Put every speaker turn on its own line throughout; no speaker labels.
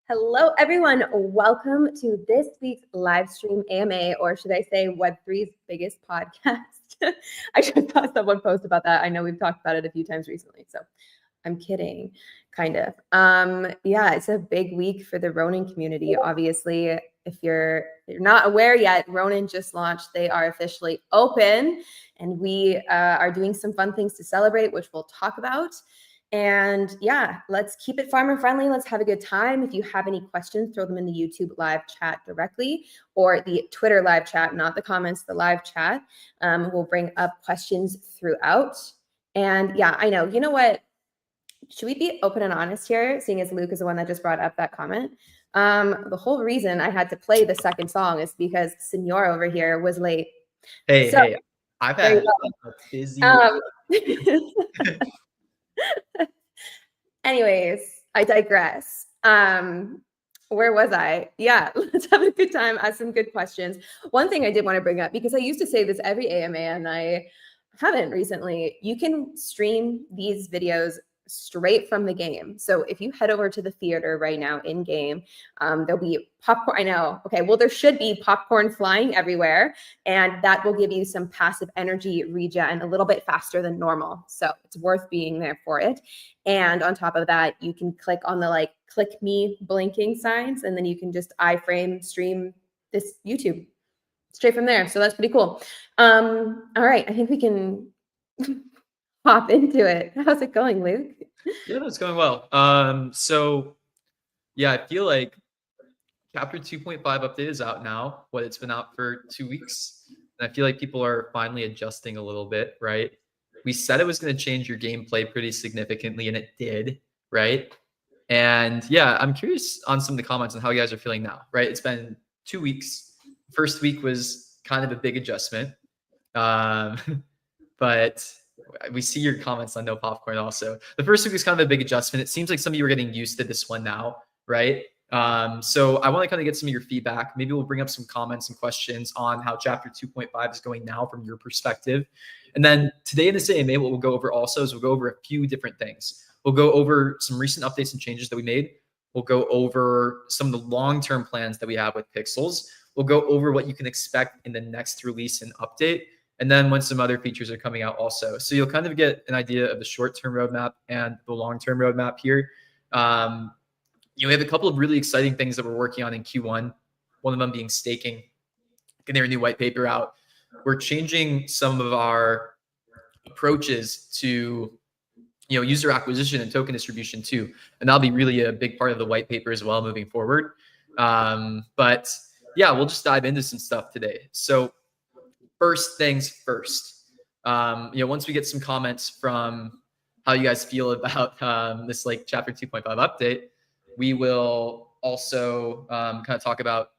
Hello, everyone. Welcome to this week's live stream AMA, or should I say Web3's biggest podcast. I just saw someone post about that. I know we've talked about it a few times recently, so I'm kidding, kind of. Yeah, it's a big week for the Ronin community. Obviously, if you're not aware yet, Ronin just launched. They are officially open, and we are doing some fun things to celebrate, which we'll talk about. And yeah, let's keep it farmer friendly. Let's have a good time. If you have any questions, throw them in the YouTube live chat directly, or the Twitter live chat, not the comments, the live chat. We'll bring up questions throughout. And yeah, I know, you know what? Should we be open and honest here, seeing as Luke is the one that just brought up that comment? The whole reason I had to play the second song is because Senor over here was late.
Hey, I've had a busy...
Anyways, I digress. Where was I? Yeah, let's have a good time, ask some good questions. One thing I did want to bring up, because I used to say this every AMA and I haven't recently, you can stream these videos straight from the game. So if you head over to the theater right now in game, there'll be popcorn. I know. Okay. Well, there should be popcorn flying everywhere, and that will give you some passive energy regen a little bit faster than normal. So it's worth being there for it. And on top of that, you can click on the click me blinking signs, and then you can just iframe stream this YouTube straight from there. So that's pretty cool. All right. I think we can hop into it. How's it going, Luke?
Yeah, it's going well. So yeah, I feel like chapter 2.5 update is out now. It's been out for 2 weeks. And I feel like people are finally adjusting a little bit, right? We said it was going to change your gameplay pretty significantly, and it did, right? And yeah, I'm curious on some of the comments on how you guys are feeling now, right? It's been 2 weeks. First week was kind of a big adjustment. But we see your comments on No Popcorn also. The first week was kind of a big adjustment. It seems like some of you are getting used to this one now, right? So I want to kind of get some of your feedback. Maybe we'll bring up some comments and questions on how chapter 2.5 is going now from your perspective. And then today in this AMA, what we'll go over also is we'll go over a few different things. We'll go over some recent updates and changes that we made. We'll go over some of the long-term plans that we have with Pixels. We'll go over what you can expect in the next release and update, and then when some other features are coming out also. So you'll kind of get an idea of the short-term roadmap and the long-term roadmap here. We have a couple of really exciting things that we're working on in Q1, one of them being staking, getting our new white paper out. We're changing some of our approaches to user acquisition and token distribution too. And that'll be really a big part of the white paper as well moving forward. But yeah, we'll just dive into some stuff today. So first things first, once we get some comments from how you guys feel about this chapter 2.5 update, we will also kind of talk about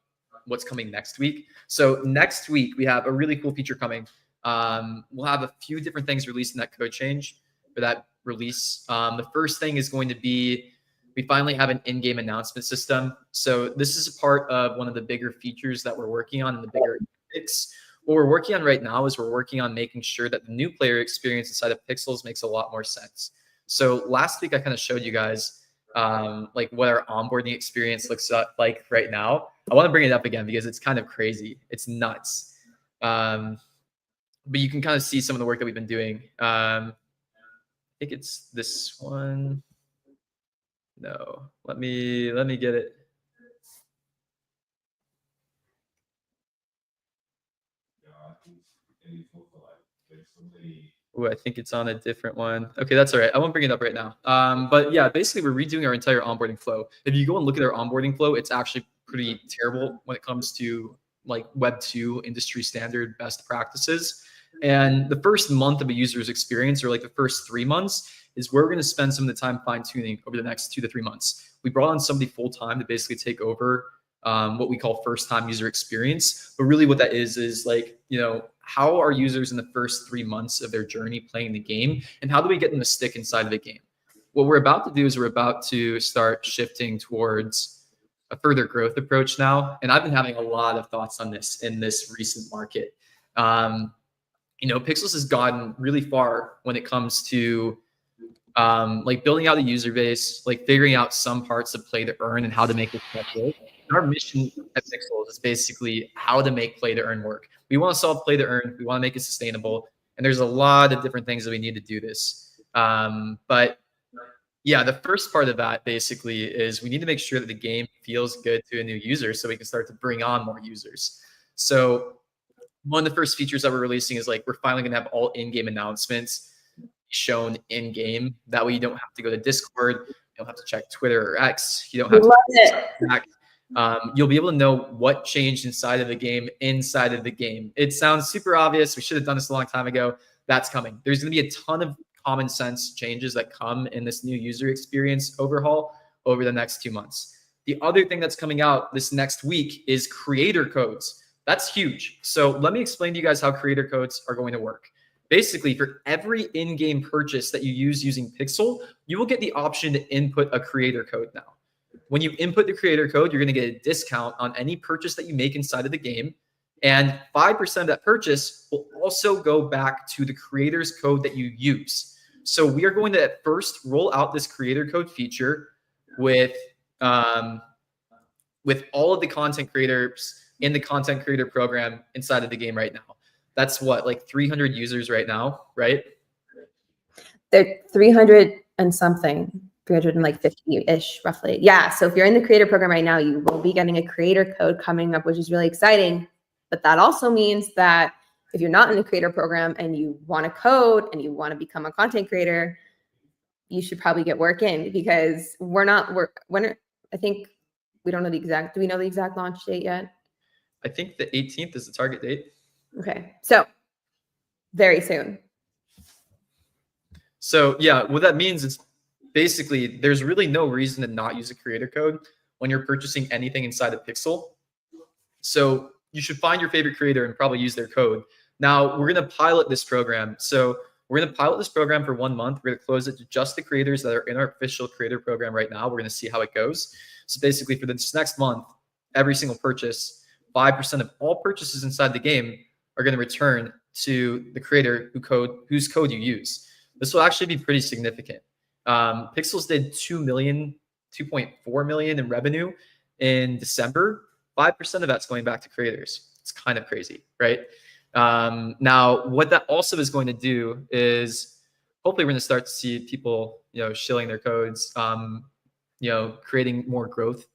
what's coming next week. So next week, we have a really cool feature coming. We'll have a few different things released in that code change for that release. The first thing is going to be, we finally have an in-game announcement system. So this is a part of one of the bigger features that we're working on in the bigger fix. What we're working on right now is we're working on making sure that the new player experience inside of Pixels makes a lot more sense. So last week, I kind of showed you guys what our onboarding experience looks like right now. I want to bring it up again because it's kind of crazy. It's nuts. But you can kind of see some of the work that we've been doing. I think it's this one. No, let me get it. Ooh, I think it's on a different one. Okay, that's all right. I won't bring it up right now. But yeah, basically we're redoing our entire onboarding flow. If you go and look at our onboarding flow, it's actually pretty terrible when it comes to like Web 2 industry standard best practices. And the first month of a user's experience, or like the first 3 months, is where we're going to spend some of the time fine tuning over the next 2 to 3 months. We brought on somebody full time to basically take over what we call first time user experience. But really what that is like, you know, how are users in the first 3 months of their journey playing the game, and how do we get them to stick inside of the game? What we're about to do is we're about to start shifting towards a further growth approach now. And I've been having a lot of thoughts on this in this recent market. You know, Pixels has gotten really far when it comes to like building out a user base, like figuring out some parts of play to earn and how to make it work. Our mission at Pixels is basically how to make play to earn work. We want to solve play to earn. We want to make it sustainable. And there's a lot of different things that we need to do this. But yeah, the first part of that basically is we need to make sure that the game feels good to a new user so we can start to bring on more users. So one of the first features that we're releasing is like, we're finally going to have all in-game announcements shown in-game. That way you don't have to go to Discord. You don't have to check Twitter or X. You don't have to you'll be able to know what changed inside of the game inside of the game. It sounds super obvious. We should have done this a long time ago. That's coming. There's going to be a ton of common sense changes that come in this new user experience overhaul over the next 2 months. The other thing that's coming out this next week is creator codes. That's huge. So let me explain to you guys how creator codes are going to work. Basically, for every in-game purchase that you use using Pixel, you will get the option to input a creator code now. When you input the creator code, you're going to get a discount on any purchase that you make inside of the game. And 5% of that purchase will also go back to the creator's code that you use. So we are going to at first roll out this creator code feature with all of the content creators in the content creator program inside of the game right now. That's what, like 300 users right now, right?
They're 300 and something, 350-ish roughly. Yeah, so if you're in the creator program right now, you will be getting a creator code coming up, which is really exciting. But that also means that if you're not in the creator program and you want a code and you want to become a content creator, you should probably get work in, because I think we don't know the exact, do we know the exact launch date yet?
I think the 18th is the target date.
Okay, so very soon.
So yeah, what that means is basically there's really no reason to not use a creator code when you're purchasing anything inside of Pixel. So you should find your favorite creator and probably use their code. Now we're going to pilot this program. So we're going to pilot this program for 1 month. We're going to close it to just the creators that are in our official creator program right now. We're going to see how it goes. So basically for this next month, every single purchase, 5% of all purchases inside the game are going to return to the creator whose code you use. This will actually be pretty significant. Pixels did 2.4 million in revenue in December. 5% of that's going back to creators. It's kind of crazy, right? Now, what that also is going to do is hopefully we're going to start to see people, shilling their codes, creating more growth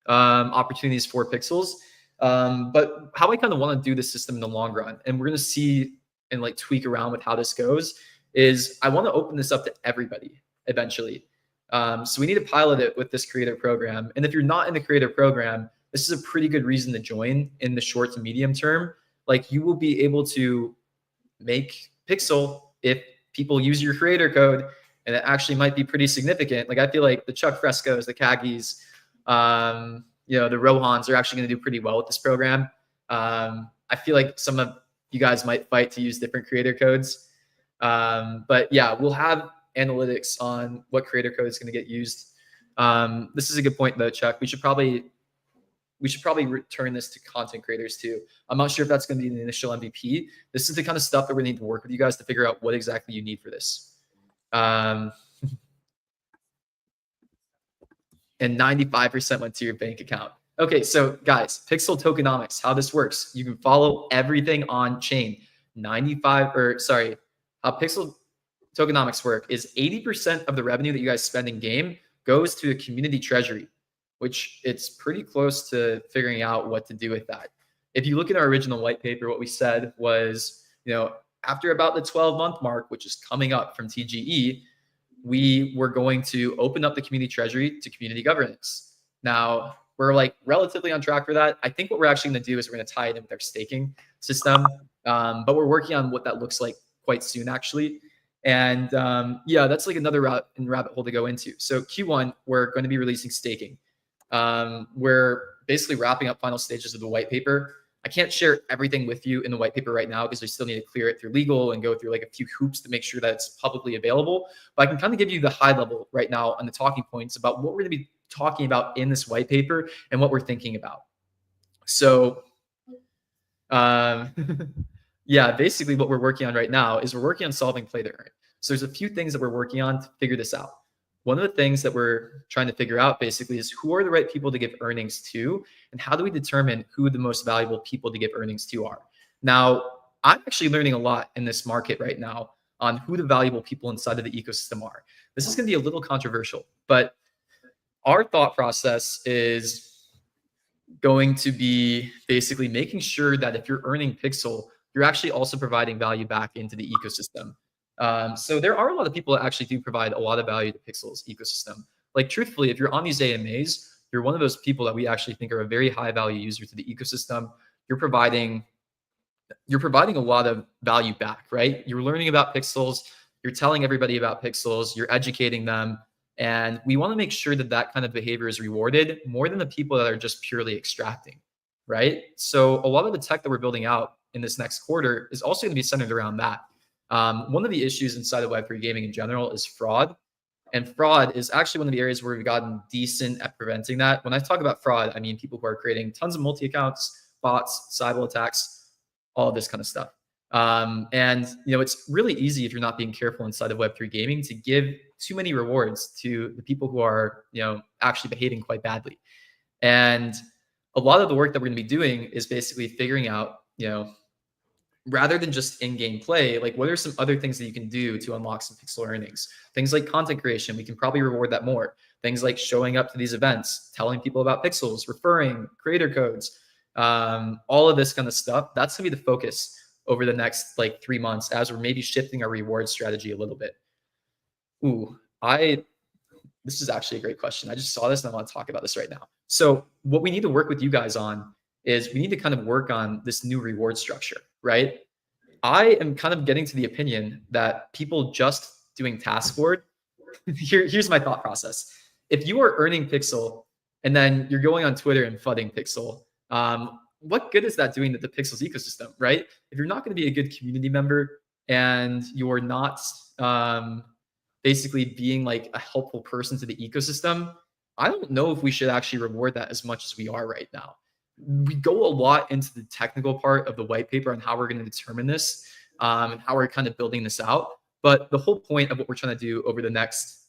opportunities for Pixels. But how I kind of want to do this system in the long run, and we're going to see and like tweak around with how this goes, is I want to open this up to everybody eventually. So we need to pilot it with this creator program. And if you're not in the creator program, this is a pretty good reason to join in the short to medium term. Like, you will be able to make Pixel if people use your creator code, and it actually might be pretty significant. Like, I feel like the Chuck Frescos, the Kagis, the Rohans are actually going to do pretty well with this program. I feel like some of you guys might fight to use different creator codes. But yeah, we'll have analytics on what creator code is going to get used. This is a good point though, Chuck. We should probably return this to content creators too. I'm not sure if that's going to be the initial MVP. This is the kind of stuff that we need to work with you guys to figure out what exactly you need for this. And 95% went to your bank account. Okay, so guys, Pixel tokenomics, how this works. You can follow everything on chain. How Pixel tokenomics work is 80% of the revenue that you guys spend in game goes to a community treasury, which it's pretty close to figuring out what to do with that. If you look at our original white paper, what we said was, after about the 12-month mark, which is coming up from TGE, we were going to open up the community treasury to community governance. Now, we're like relatively on track for that. I think what we're actually going to do is we're going to tie it in with our staking system. But we're working on what that looks like quite soon, actually. And yeah, that's like another rabbit hole to go into. So Q1, we're going to be releasing staking. We're basically wrapping up final stages of the white paper. I can't share everything with you in the white paper right now because we still need to clear it through legal and go through like a few hoops to make sure that it's publicly available. But I can kind of give you the high level right now on the talking points about what we're going to be talking about in this white paper and what we're thinking about. So yeah, basically what we're working on right now is we're working on solving play to earn. So there's a few things that we're working on to figure this out. One of the things that we're trying to figure out basically is who are the right people to give earnings to, and how do we determine who the most valuable people to give earnings to are. Now, I'm actually learning a lot in this market right now on who the valuable people inside of the ecosystem are. This is going to be a little controversial, but our thought process is going to be basically making sure that if you're earning Pixel, you're actually also providing value back into the ecosystem. So there are a lot of people that actually do provide a lot of value to Pixel's ecosystem. Like truthfully, if you're on these AMAs, you're one of those people that we actually think are a very high value user to the ecosystem. You're providing a lot of value back, right? You're learning about Pixels, you're telling everybody about Pixels, you're educating them. And we want to make sure that that kind of behavior is rewarded more than the people that are just purely extracting, right? So a lot of the tech that we're building out in this next quarter is also going to be centered around that. One of the issues inside of Web3 gaming in general is fraud. And fraud is actually one of the areas where we've gotten decent at preventing that. When I talk about fraud, I mean people who are creating tons of multi-accounts, bots, cyber attacks, all of this kind of stuff. And it's really easy if you're not being careful inside of Web3 gaming to give too many rewards to the people who are actually behaving quite badly. And a lot of the work that we're going to be doing is basically figuring out, rather than just in-game play, like what are some other things that you can do to unlock some Pixel earnings? Things like content creation, we can probably reward that more. Things like showing up to these events, telling people about Pixels, referring, creator codes, all of this kind of stuff. That's gonna be the focus over the next like 3 months as we're maybe shifting our reward strategy a little bit. This is actually a great question. I just saw this and I want to talk about this right now. So what we need to work with you guys on is we need to kind of work on this new reward structure, right? I am kind of getting to the opinion that people just doing taskboard, here's my thought process. If you are earning Pixel and then you're going on Twitter and flooding Pixel, what good is that doing to the Pixels ecosystem, right? If you're not going to be a good community member and you're not basically being like a helpful person to the ecosystem, I don't know if we should actually reward that as much as we are right now. We go a lot into the technical part of the white paper and how we're going to determine this and how we're kind of building this out. But the whole point of what we're trying to do over the next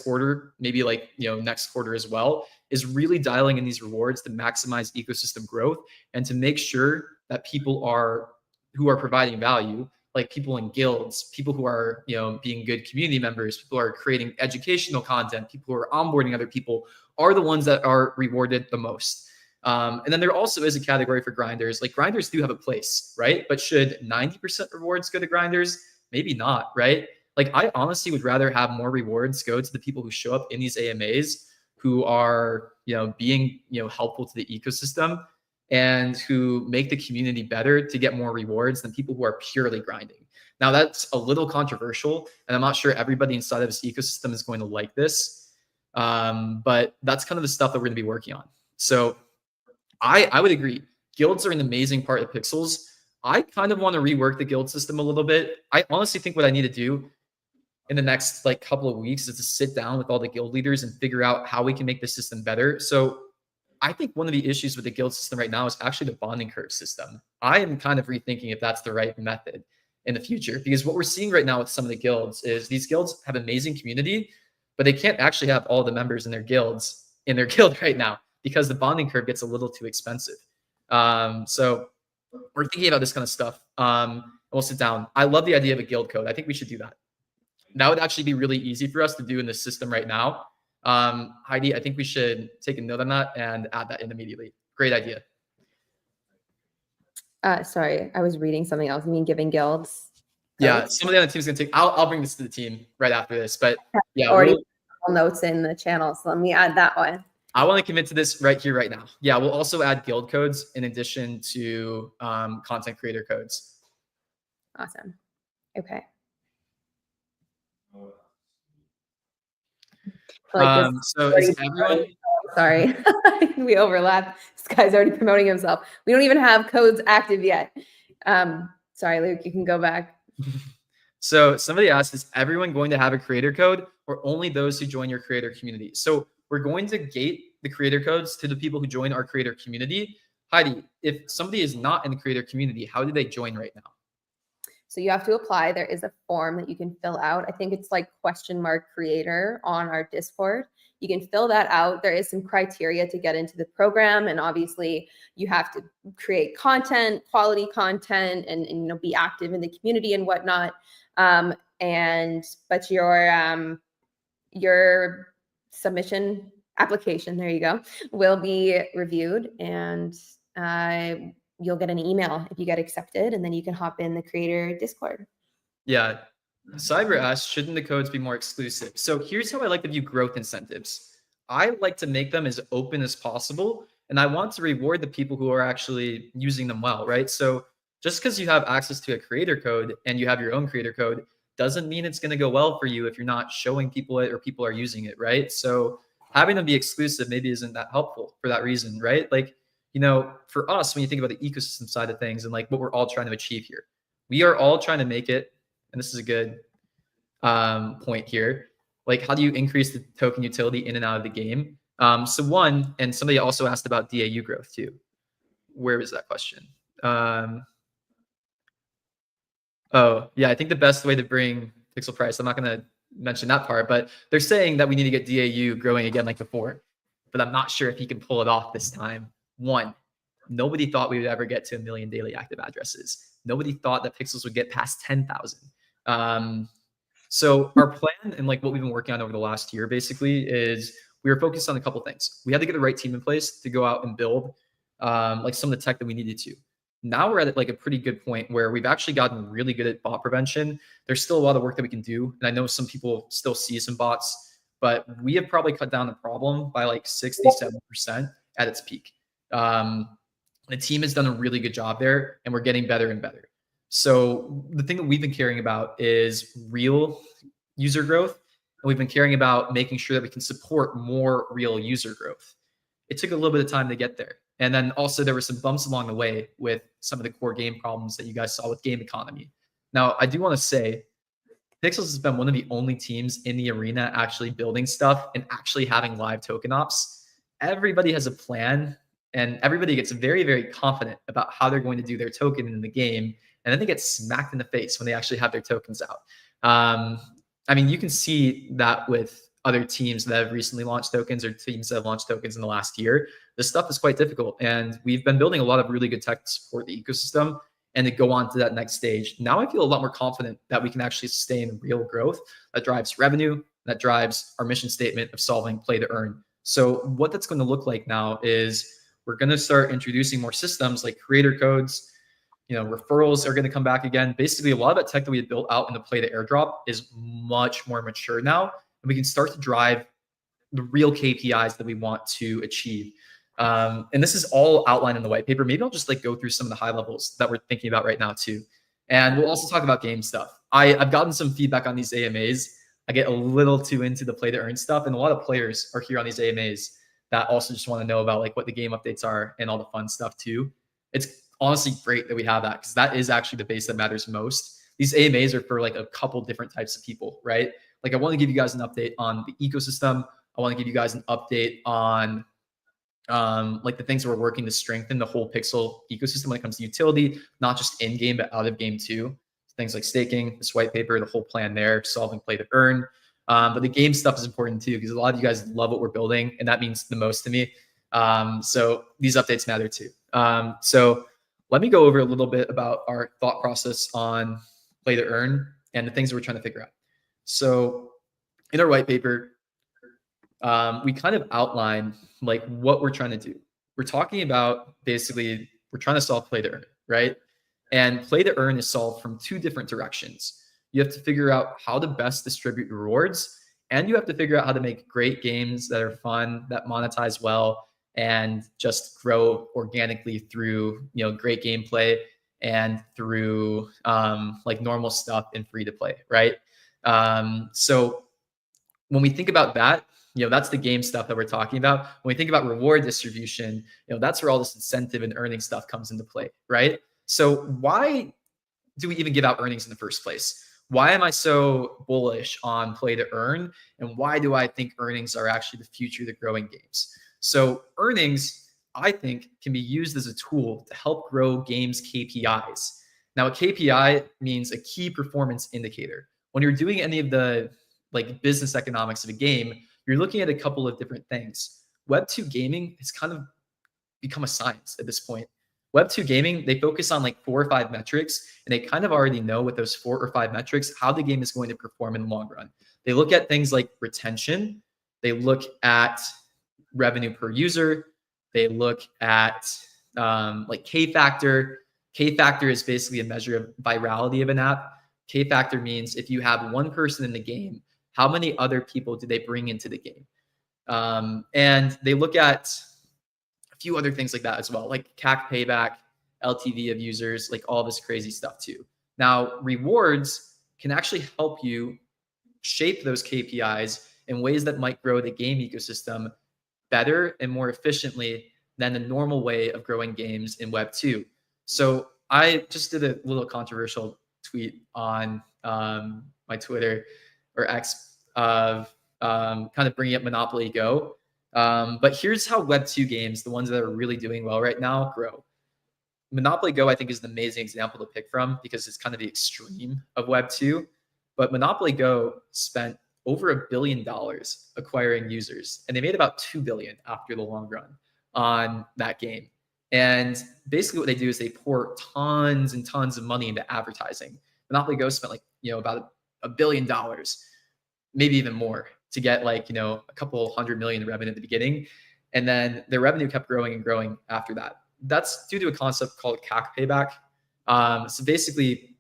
quarter, maybe like next quarter as well, is really dialing in these rewards to maximize ecosystem growth and to make sure that people who are providing value, like people in guilds, people who are being good community members, people who are creating educational content, people who are onboarding other people, are the ones that are rewarded the most. And then there also is a category for grinders. Like grinders do have a place, right? But should 90% rewards go to grinders? Maybe not, right? Like I honestly would rather have more rewards go to the people who show up in these AMAs, who are being helpful to the ecosystem and who make the community better to get more rewards than people who are purely grinding. Now that's a little controversial, and I'm not sure everybody inside of this ecosystem is going to like this. But that's kind of the stuff that we're going to be working on. So I would agree. Guilds are an amazing part of Pixels. I kind of want to rework the guild system a little bit. I honestly think what I need to do in the next like couple of weeks is to sit down with all the guild leaders and figure out how we can make the system better. So I think one of the issues with the guild system right now is actually the bonding curve system. I am kind of rethinking if that's the right method in the future, because what we're seeing right now with some of the guilds is these guilds have amazing community, but they can't actually have all the members in their guilds in their guild right now because the bonding curve gets a little too expensive. So we're thinking about this kind of stuff. We'll sit down. I love the idea of a guild code. I think we should do that. That would actually be really easy for us to do in the system right now. Heidi, I think we should take a note on that and add that in immediately. Great idea.
Sorry, I was reading something else. I mean, giving guilds.
Yeah, some of the other teams gonna take. I'll bring this to the team right after this. But yeah,
already notes in the channel. So let me add that one.
I want to commit to this right here, right now. Yeah, we'll also add guild codes in addition to content creator codes.
Awesome. Okay.
So is everyone?
Sorry, we overlap. This guy's already promoting himself. We don't even have codes active yet. Sorry, Luke, you can go back.
So somebody asked, is everyone going to have a creator code or only those who join your creator community? So we're going to gate the creator codes to the people who join our creator community. Heidi, if somebody is not in the creator community, how do they join right now?
So you have to apply. There is a form that you can fill out. I think it's like !creator on our Discord. You can fill that out. There is some criteria to get into the program. And obviously you have to create content, quality content, and be active in the community and whatnot. But your submission application, there you go, will be reviewed, and you'll get an email if you get accepted, and then you can hop in the creator Discord.
Yeah. Cyber asked, shouldn't the codes be more exclusive? So here's how I like to view growth incentives. I like to make them as open as possible, and I want to reward the people who are actually using them well, right? So just because you have access to a creator code and you have your own creator code doesn't mean it's going to go well for you if you're not showing people it or people are using it, right? So having them be exclusive maybe isn't that helpful for that reason, right? Like, for us, when you think about the ecosystem side of things and like what we're all trying to achieve here, we are all trying to make it, and this is a good point here, like how do you increase the token utility in and out of the game? So one, and somebody also asked about DAU growth too. Where was that question? Oh, yeah, I think the best way to bring pixel price, I'm not going to mention that part, but they're saying that we need to get DAU growing again like before, but I'm not sure if he can pull it off this time. One, nobody thought we would ever get to 1 million daily active addresses. Nobody thought that pixels would get past 10,000. So our plan and like what we've been working on over the last year basically is we were focused on a couple things. We had to get the right team in place to go out and build like some of the tech that we needed to. Now we're at like a pretty good point where we've actually gotten really good at bot prevention. There's still a lot of work that we can do. And I know some people still see some bots, but we have probably cut down the problem by like 67% at its peak. The team has done a really good job there, and we're getting better and better. So the thing that we've been caring about is real user growth, and we've been caring about making sure that we can support more real user growth. It took a little bit of time to get there. And then also there were some bumps along the way with some of the core game problems that you guys saw with game economy. Now, I do want to say Pixels has been one of the only teams in the arena actually building stuff and actually having live token ops. Everybody has a plan, and everybody gets very, very confident about how they're going to do their token in the game. And then they get smacked in the face when they actually have their tokens out. I mean, you can see that with other teams that have recently launched tokens or teams that have launched tokens in the last year. This stuff is quite difficult. And we've been building a lot of really good tech to support the ecosystem and to go on to that next stage. Now I feel a lot more confident that we can actually sustain real growth that drives revenue, that drives our mission statement of solving play to earn. So what that's going to look like now is we're going to start introducing more systems like creator codes. Referrals are going to come back again. Basically, a lot of that tech that we had built out in the play to airdrop is much more mature now, and we can start to drive the real KPIs that we want to achieve. And this is all outlined in the white paper. Maybe I'll just like go through some of the high levels that we're thinking about right now too. And we'll also talk about game stuff. I've gotten some feedback on these AMAs. I get a little too into the play to earn stuff, and a lot of players are here on these AMAs that also just want to know about like what the game updates are and all the fun stuff too. It's honestly great that we have that, because that is actually the base that matters most. These AMAs are for like a couple different types of people, right? Like I want to give you guys an update on the ecosystem. I want to give you guys an update on like the things that we're working to strengthen the whole Pixel ecosystem when it comes to utility, not just in game, but out of game too. Things like staking, this white paper, the whole plan there, solving play to earn. But the game stuff is important too, because a lot of you guys love what we're building, and that means the most to me. So these updates matter too. So let me go over a little bit about our thought process on play to earn and the things that we're trying to figure out. So in our white paper, we kind of outline like what we're trying to do. We're talking about basically, we're trying to solve play to earn, right? And play to earn is solved from two different directions. You have to figure out how to best distribute rewards and you have to figure out how to make great games that are fun, that monetize well, and just grow organically through, great gameplay and through like normal stuff in free to play, right? So when we think about that, that's the game stuff that we're talking about. When we think about reward distribution, that's where all this incentive and earning stuff comes into play, right? So why do we even give out earnings in the first place? Why am I so bullish on play to earn? And why do I think earnings are actually the future of growing games? So earnings, I think, can be used as a tool to help grow games KPIs. Now, a KPI means a key performance indicator. When you're doing any of the like business economics of a game, you're looking at a couple of different things. Web2 gaming has kind of become a science at this point. Web2 gaming, they focus on like 4 or 5 metrics, and they kind of already know with those 4 or 5 metrics how the game is going to perform in the long run. They look at things like retention, they look at revenue per user, they look at like K factor. K factor is basically a measure of virality of an app. K factor means if you have one person in the game, how many other people do they bring into the game? And they look at a few other things like that as well, like CAC payback, LTV of users, like all this crazy stuff too. Now, rewards can actually help you shape those KPIs in ways that might grow the game ecosystem better and more efficiently than the normal way of growing games in Web 2. So I just did a little controversial tweet on my Twitter or X of kind of bringing up Monopoly Go. But here's how Web 2 games, the ones that are really doing well right now, grow. Monopoly Go, I think, is an amazing example to pick from because it's kind of the extreme of Web 2. But Monopoly Go spent over $1 billion acquiring users, and they made about $2 billion after the long run on that game. And basically what they do is they pour tons and tons of money into advertising. Monopoly Go spent like, about $1 billion, maybe even more, to get like, a couple $100 million in revenue at the beginning. And then their revenue kept growing and growing after that. That's due to a concept called CAC payback. So basically,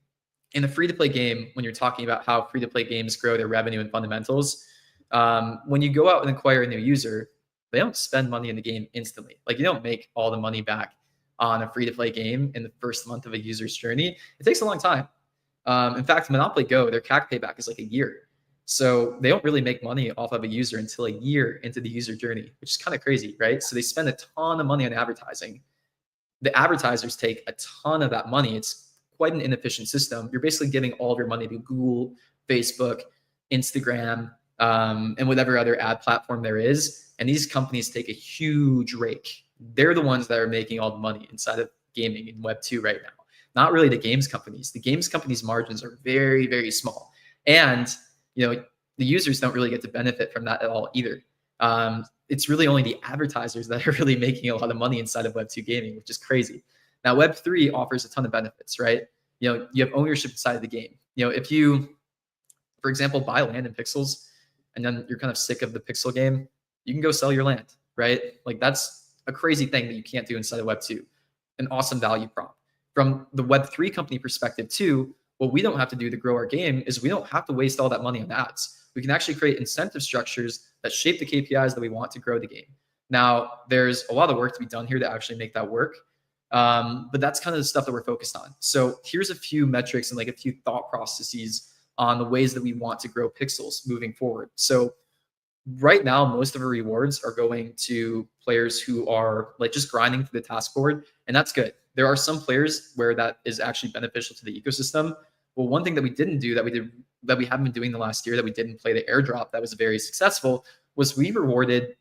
in a free-to-play game, when you're talking about how free-to-play games grow their revenue and fundamentals, when you go out and acquire a new user, they don't spend money in the game instantly. Like, you don't make all the money back on a free-to-play game in the first month of a user's journey. It takes a long time. In fact, Monopoly Go, their CAC payback is like a year. So they don't really make money off of a user until a year into the user journey, which is kind of crazy, right? So they spend a ton of money on advertising. The advertisers take a ton of that money. It's quite an inefficient system. You're basically giving all of your money to Google, Facebook, Instagram, and whatever other ad platform there is. And these companies take a huge rake. They're the ones that are making all the money inside of gaming in Web 2 right now. Not really the games companies. The games companies' margins are very, very small. And the users don't really get to benefit from that at all either. It's really only the advertisers that are really making a lot of money inside of Web 2 gaming, which is crazy. Now, Web 3 offers a ton of benefits, right? You have ownership inside of the game. If you, for example, buy land in pixels and then you're kind of sick of the pixel game, you can go sell your land, right? Like that's a crazy thing that you can't do inside of Web 2. An awesome value prop. From the Web 3 company perspective too, what we don't have to do to grow our game is we don't have to waste all that money on ads. We can actually create incentive structures that shape the KPIs that we want to grow the game. Now, there's a lot of work to be done here to actually make that work. But that's kind of the stuff that we're focused on. So here's a few metrics and like a few thought processes on the ways that we want to grow pixels moving forward. So right now, most of our rewards are going to players who are like just grinding through the task board, and that's good. There are some players where that is actually beneficial to the ecosystem. Well, one thing that we didn't do that we haven't been doing the last year that we didn't play the airdrop that was very successful was we rewarded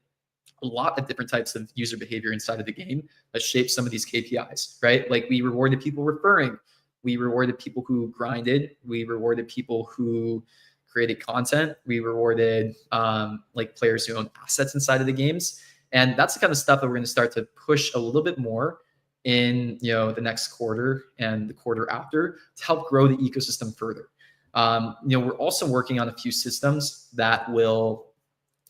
a lot of different types of user behavior inside of the game that shape some of these KPIs, right? Like we rewarded people referring, we rewarded people who grinded, we rewarded people who created content, we rewarded like players who own assets inside of the games. And that's the kind of stuff that we're going to start to push a little bit more in the next quarter and the quarter after to help grow the ecosystem further. We're also working on a few systems that will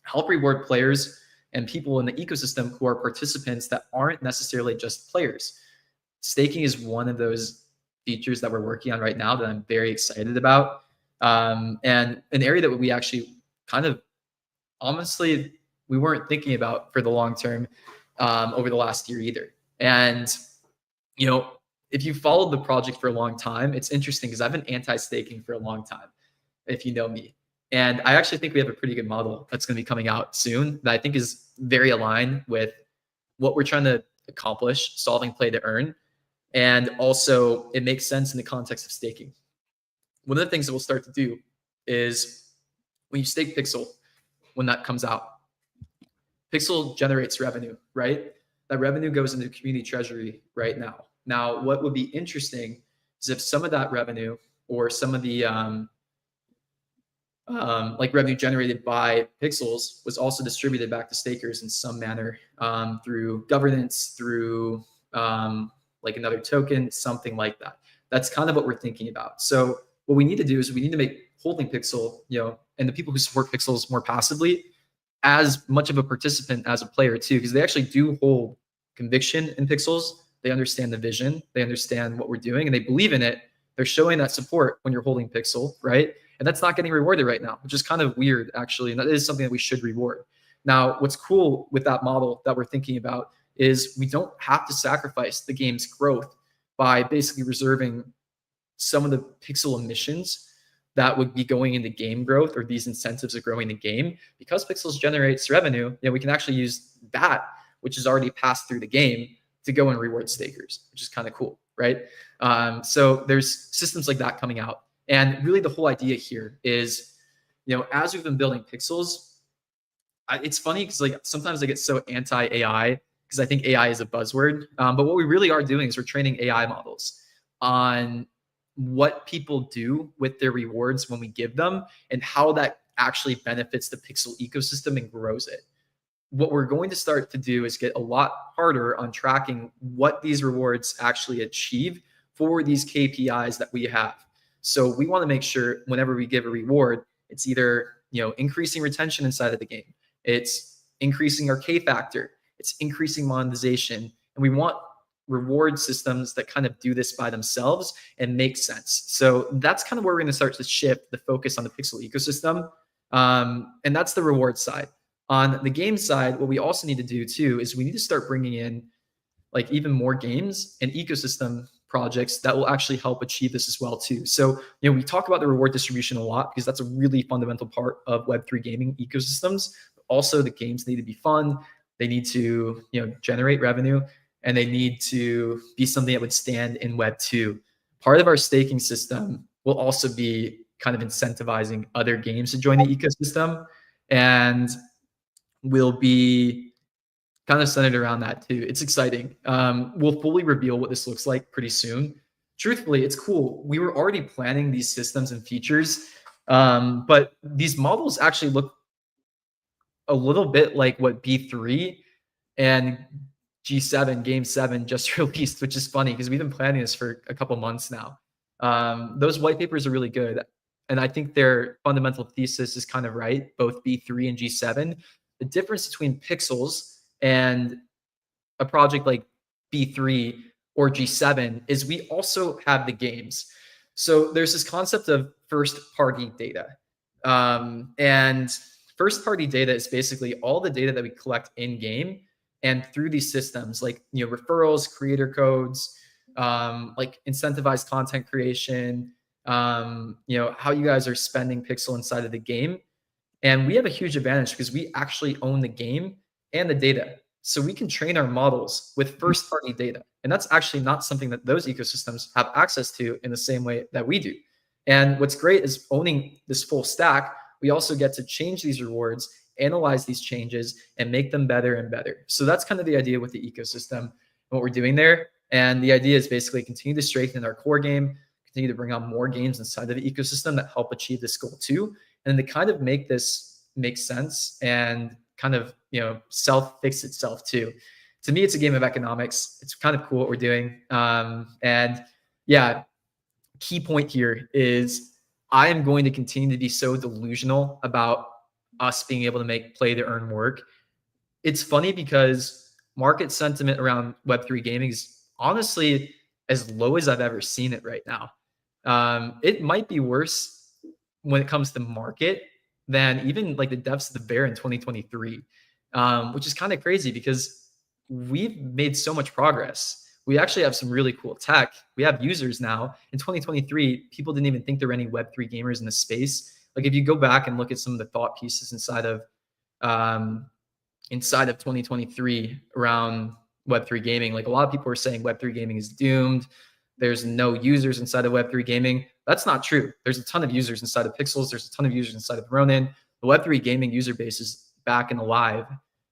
help reward players and people in the ecosystem who are participants that aren't necessarily just players. Staking is one of those features that we're working on right now that I'm very excited about. And an area that we actually kind of honestly we weren't thinking about for the long term over the last year either. And if you followed the project for a long time, it's interesting because I've been anti-staking for a long time, if you know me. And I actually think we have a pretty good model that's going to be coming out soon that I think is very aligned with what we're trying to accomplish, solving play to earn. And also it makes sense in the context of staking. One of the things that we'll start to do is when you stake Pixel, when that comes out, Pixel generates revenue, right? That revenue goes into the community treasury right now. Now, what would be interesting is if some of that revenue or some of the like revenue generated by Pixels was also distributed back to stakers in some manner through governance, through like another token, something like that. That's kind of what we're thinking about. So what we need to do is we need to make holding Pixel, and the people who support Pixels more passively, as much of a participant as a player too, because they actually do hold conviction in Pixels. They understand the vision, they understand what we're doing, and they believe in it. They're showing that support when you're holding Pixel, right? And that's not getting rewarded right now, which is kind of weird, actually. And that is something that we should reward. Now, what's cool with that model that we're thinking about is we don't have to sacrifice the game's growth by basically reserving some of the Pixel emissions that would be going into game growth, or these incentives of growing the game. Because Pixels generates revenue, we can actually use that, which is already passed through the game, to go and reward stakers, which is kind of cool, right? So there's systems like that coming out. And really the whole idea here is, as we've been building Pixels, it's funny because like sometimes I get so anti-AI because I think AI is a buzzword. But what we really are doing is we're training AI models on what people do with their rewards when we give them and how that actually benefits the Pixel ecosystem and grows it. What we're going to start to do is get a lot harder on tracking what these rewards actually achieve for these KPIs that we have. So we want to make sure whenever we give a reward, it's either increasing retention inside of the game, it's increasing our K factor, it's increasing monetization, and we want reward systems that kind of do this by themselves and make sense. So that's kind of where we're going to start to shift the focus on the Pixel ecosystem, and that's the reward side. On the game side, what we also need to do too is we need to start bringing in like even more games and ecosystem projects that will actually help achieve this as well too. So, we talk about the reward distribution a lot because that's a really fundamental part of Web3 gaming ecosystems. But also the games need to be fun. They need to, generate revenue, and they need to be something that would stand in Web 2. Part of our staking system will also be kind of incentivizing other games to join the ecosystem, and will be kind of centered around that too. It's exciting. We'll fully reveal what this looks like pretty soon. Truthfully, it's cool. We were already planning these systems and features, but these models actually look a little bit like what B3 and G7, Game 7 just released, which is funny because we've been planning this for a couple months now. Those white papers are really good. And I think their fundamental thesis is kind of right, both B3 and G7. The difference between Pixels and a project like B3 or G7 is we also have the games. So there's this concept of first-party data. And first-party data is basically all the data that we collect in-game and through these systems, like referrals, creator codes, like incentivized content creation, how you guys are spending Pixel inside of the game. And we have a huge advantage because we actually own the game and the data. So we can train our models with first-party data. And that's actually not something that those ecosystems have access to in the same way that we do. And what's great is owning this full stack, we also get to change these rewards, analyze these changes, and make them better and better. So that's kind of the idea with the ecosystem and what we're doing there. And the idea is basically continue to strengthen our core game, continue to bring on more games inside of the ecosystem that help achieve this goal too. And to kind of make this make sense and kind of, self-fix itself too. To me, it's a game of economics. It's kind of cool what we're doing. And yeah, key point here is I am going to continue to be so delusional about us being able to make play to earn work. It's funny because market sentiment around Web3 gaming is honestly as low as I've ever seen it right now. It might be worse when it comes to market than even like the depths of the bear in 2023, which is kind of crazy because we've made so much progress. We actually have some really cool tech. We have users now. In 2023, people didn't even think there were any Web3 gamers in the space. Like if you go back and look at some of the thought pieces inside of 2023 around Web3 gaming, like a lot of people were saying Web3 gaming is doomed. There's no users inside of Web3 gaming. That's not true. There's a ton of users inside of Pixels. There's a ton of users inside of Ronin. The Web3 gaming user base is back and alive.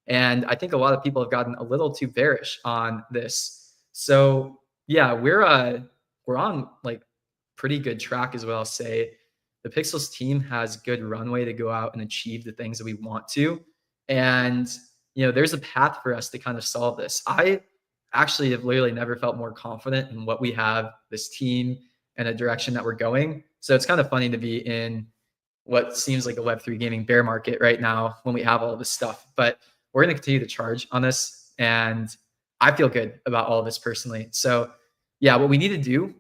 And I think a lot of people have gotten a little too bearish on this. So yeah, we're on like pretty good track is what I'll say. The Pixels team has good runway to go out and achieve the things that we want to. And, there's a path for us to kind of solve this. I actually have literally never felt more confident in what we have, this team, and a direction that we're going. So it's kind of funny to be in what seems like a Web3 gaming bear market right now when we have all of this stuff. But we're going to continue to charge on this. And I feel good about all of this personally. So yeah, what we need to do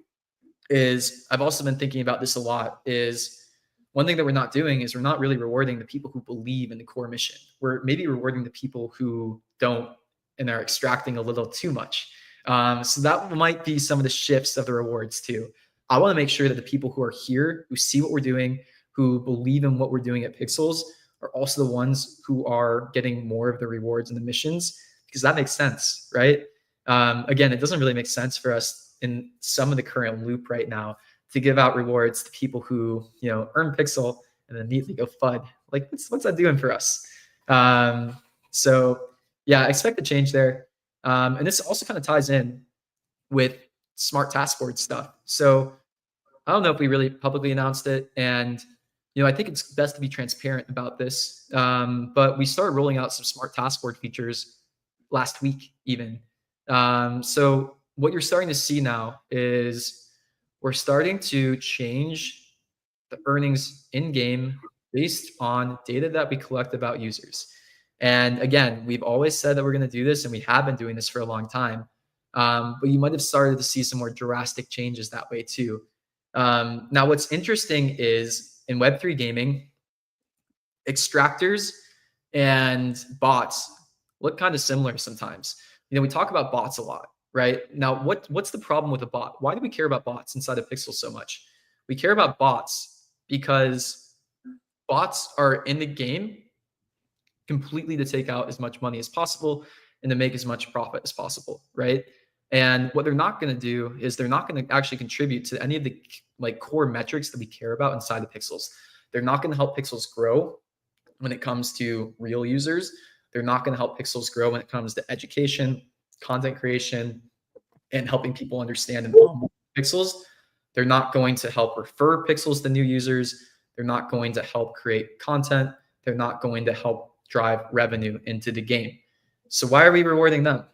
is, I've also been thinking about this a lot, is one thing that we're not doing is we're not really rewarding the people who believe in the core mission. We're maybe rewarding the people who don't and are extracting a little too much. So that might be some of the shifts of the rewards too. I want to make sure that the people who are here, who see what we're doing, who believe in what we're doing at Pixels, are also the ones who are getting more of the rewards and the missions, because that makes sense, right? Again, it doesn't really make sense for us in some of the current loop right now to give out rewards to people who, earn Pixel and then immediately go FUD. Like, what's that doing for us? So yeah, I expect a change there. And this also kind of ties in with smart taskboard stuff. So I don't know if we really publicly announced it. And, I think it's best to be transparent about this. But we started rolling out some smart taskboard features last week even. So what you're starting to see now is we're starting to change the earnings in game based on data that we collect about users. And again, we've always said that we're going to do this, and we have been doing this for a long time. But you might have started to see some more drastic changes that way too. Now, what's interesting is in Web3 gaming, extractors and bots look kind of similar sometimes. We talk about bots a lot, right? Now, what's the problem with a bot? Why do we care about bots inside of Pixel so much? We care about bots because bots are in the game completely to take out as much money as possible and to make as much profit as possible, right? And what they're not going to do is they're not going to actually contribute to any of the core metrics that we care about inside of Pixels. They're not going to help Pixels grow when it comes to real users. They're not going to help Pixels grow when it comes to education, content creation, and helping people understand and Pixels. They're not going to help refer Pixels to new users. They're not going to help create content. They're not going to help drive revenue into the game. So why are we rewarding them?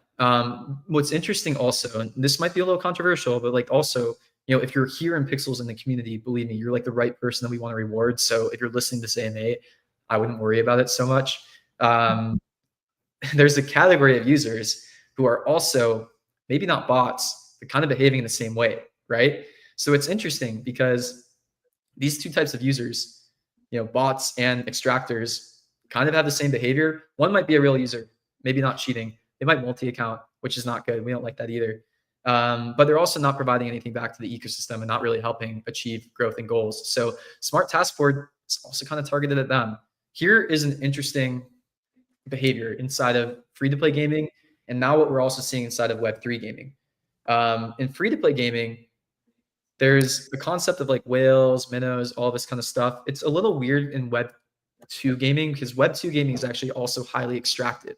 What's interesting also, and this might be a little controversial, but also, if you're here in Pixels in the community, believe me, you're the right person that we want to reward. So if you're listening to this AMA, I wouldn't worry about it so much. There's a category of users who are also maybe not bots, but kind of behaving in the same way, right? So it's interesting because these two types of users, bots and extractors, kind of have the same behavior. One might be a real user, maybe not cheating. They might multi-account, which is not good. We don't like that either. But they're also not providing anything back to the ecosystem and not really helping achieve growth and goals. So Smart Taskboard is also kind of targeted at them. Here is an interesting behavior inside of free-to-play gaming, and now what we're also seeing inside of Web3 gaming. In free-to-play gaming, there's the concept of whales, minnows, all this kind of stuff. It's a little weird in Web2 gaming because Web2 gaming is actually also highly extractive.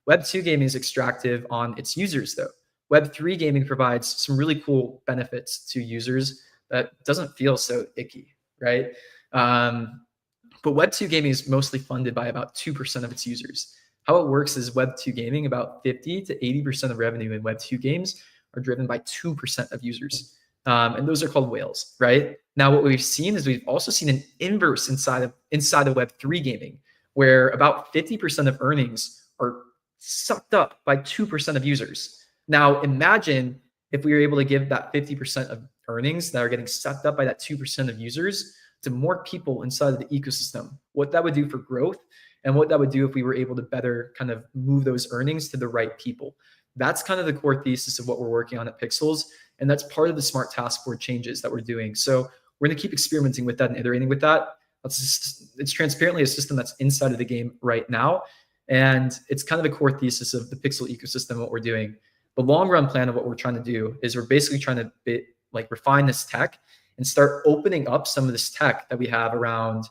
Web2 gaming is extractive on its users though. Web3 gaming provides some really cool benefits to users that doesn't feel so icky, right? But Web2 gaming is mostly funded by about 2% of its users. How it works is Web2 gaming, about 50 to 80% of revenue in Web2 games are driven by 2% of users. And those are called whales, right? Now, what we've seen is we've also seen an inverse inside of Web3 gaming, where about 50% of earnings are sucked up by 2% of users. Now, imagine if we were able to give that 50% of earnings that are getting sucked up by that 2% of users to more people inside of the ecosystem, what that would do for growth, and what that would do if we were able to better kind of move those earnings to the right people. That's kind of the core thesis of what we're working on at Pixels. And that's part of the smart task board changes that we're doing. So we're going to keep experimenting with that and iterating with that. It's transparently a system that's inside of the game right now. And it's kind of the core thesis of the Pixel ecosystem, what we're doing. The long run plan of what we're trying to do is we're basically trying to refine this tech and start opening up some of this tech that we have around,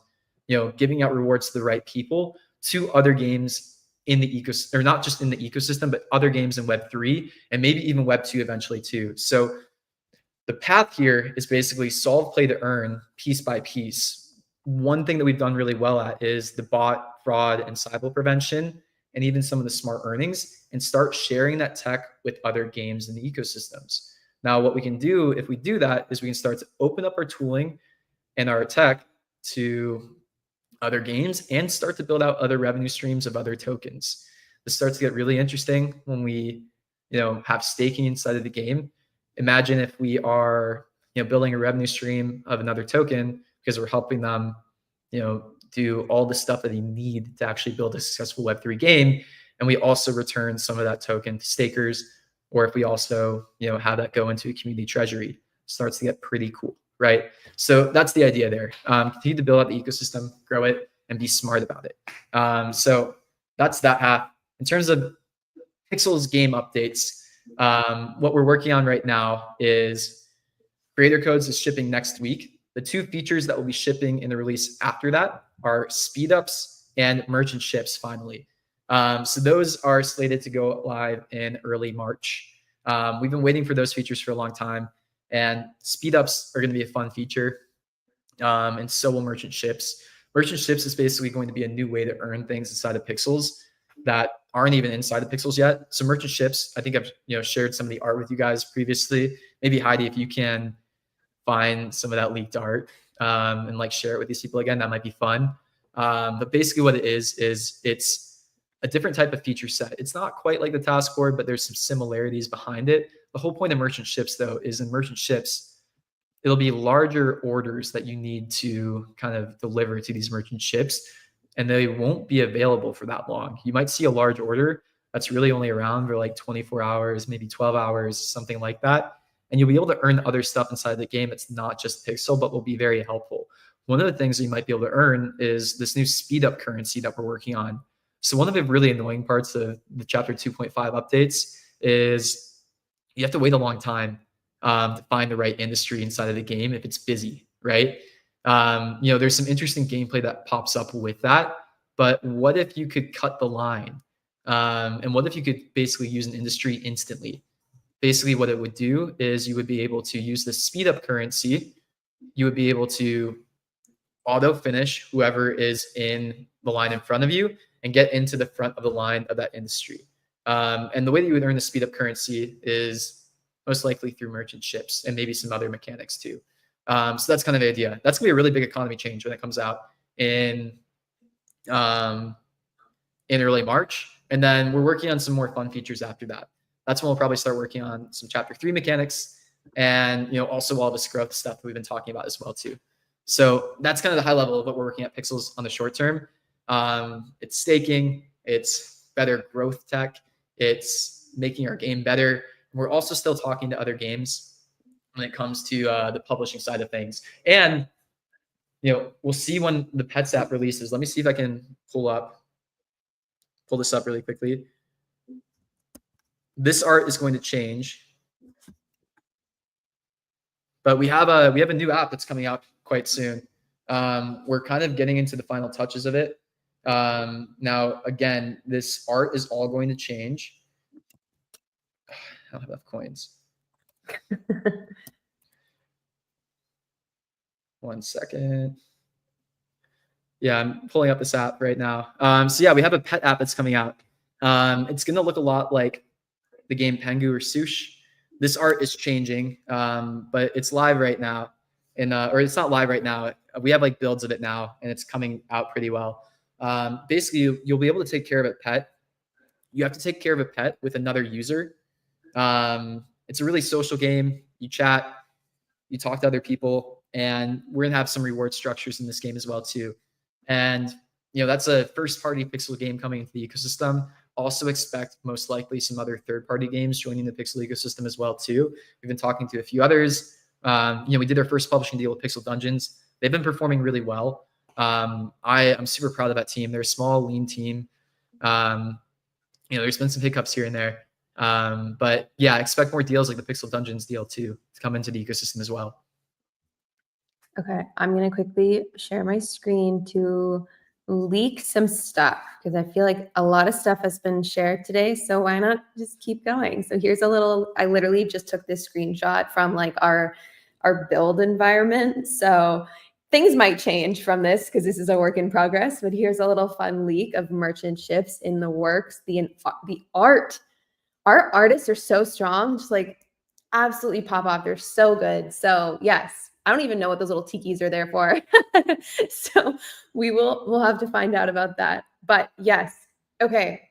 giving out rewards to the right people to other games in the ecosystem, or not just in the ecosystem, but other games in Web3 and maybe even Web2 eventually too. So the path here is basically solve, play to earn piece by piece. One thing that we've done really well at is the bot, fraud, and cyber prevention, and even some of the smart earnings, and start sharing that tech with other games in the ecosystems. Now, what we can do if we do that is we can start to open up our tooling and our tech to other games and start to build out other revenue streams of other tokens. This starts to get really interesting when we, have staking inside of the game. Imagine if we are, building a revenue stream of another token because we're helping them, do all the stuff that they need to actually build a successful Web3 game. And we also return some of that token to stakers, or if we also, have that go into a community treasury, it starts to get pretty cool. Right. So that's the idea there. Continue to build out the ecosystem, grow it, and be smart about it. So that's that half. In terms of Pixels game updates, what we're working on right now is Creator Codes is shipping next week. The two features that will be shipping in the release after that are speed ups and merchant ships finally. So those are slated to go live in early March. We've been waiting for those features for a long time. And speed ups are going to be a fun feature. And so will merchant ships. Merchant ships is basically going to be a new way to earn things inside of Pixels that aren't even inside of Pixels yet. So merchant ships, I think I've shared some of the art with you guys previously. Maybe Heidi, if you can find some of that leaked art and share it with these people again, that might be fun. But basically what it is it's a different type of feature set. It's not quite like the task board, but there's some similarities behind it. The whole point of merchant ships, though, is in merchant ships, it'll be larger orders that you need to kind of deliver to these merchant ships, and they won't be available for that long. You might see a large order that's really only around for 24 hours, maybe 12 hours, something like that. And you'll be able to earn other stuff inside the game. It's not just Pixel, but will be very helpful. One of the things that you might be able to earn is this new speed up currency that we're working on. So one of the really annoying parts of the chapter 2.5 updates is you have to wait a long time to find the right industry inside of the game if it's busy, right? There's some interesting gameplay that pops up with that, but what if you could cut the line? And what if you could basically use an industry instantly? Basically what it would do is you would be able to use the speed up currency. You would be able to auto finish whoever is in the line in front of you and get into the front of the line of that industry. And the way that you would earn the speed up currency is most likely through merchant ships and maybe some other mechanics too. So that's kind of the idea. That's gonna be a really big economy change when it comes out in early March. And then we're working on some more fun features after that. That's when we'll probably start working on some chapter 3 mechanics and also all this growth stuff that we've been talking about as well too. So that's kind of the high level of what we're working at Pixels on the short term. It's staking, it's better growth tech, it's making our game better. We're also still talking to other games when it comes to the publishing side of things. And we'll see when the Pets app releases. Let me see if I can pull this up really quickly. This art is going to change, but we have a new app that's coming out quite soon. We're kind of getting into the final touches of it. Now, again, this art is all going to change. I don't have enough coins. 1 second. Yeah, I'm pulling up this app right now. So yeah, we have a pet app that's coming out. It's going to look a lot like the game Pengu or Sush. This art is changing, but it's live right now. Or it's not live right now. We have builds of it now, and it's coming out pretty well. Basically, you'll be able to take care of a pet. You have to take care of a pet with another user. It's a really social game. You chat, you talk to other people. And we're going to have some reward structures in this game as well too. And, that's a first party pixel game coming into the ecosystem. Also expect most likely some other third party games joining the pixel ecosystem as well too. We've been talking to a few others. We did our first publishing deal with Pixel Dungeons. They've been performing really well. I'm super proud of that team. They're a small, lean team. There's been some hiccups here and there. But yeah, expect more deals like the Pixel Dungeons deal too to come into the ecosystem as well.
Okay, I'm going to quickly share my screen to leak some stuff because I feel like a lot of stuff has been shared today. So why not just keep going? So here's I literally just took this screenshot from like our build environment. So things might change from this because this is a work in progress, but here's a little fun leak of merchant ships in the works. The art, our artists are so strong, just like absolutely pop off. They're so good. So yes, I don't even know what those little tikis are there for. So we'll have to find out about that. But yes, okay.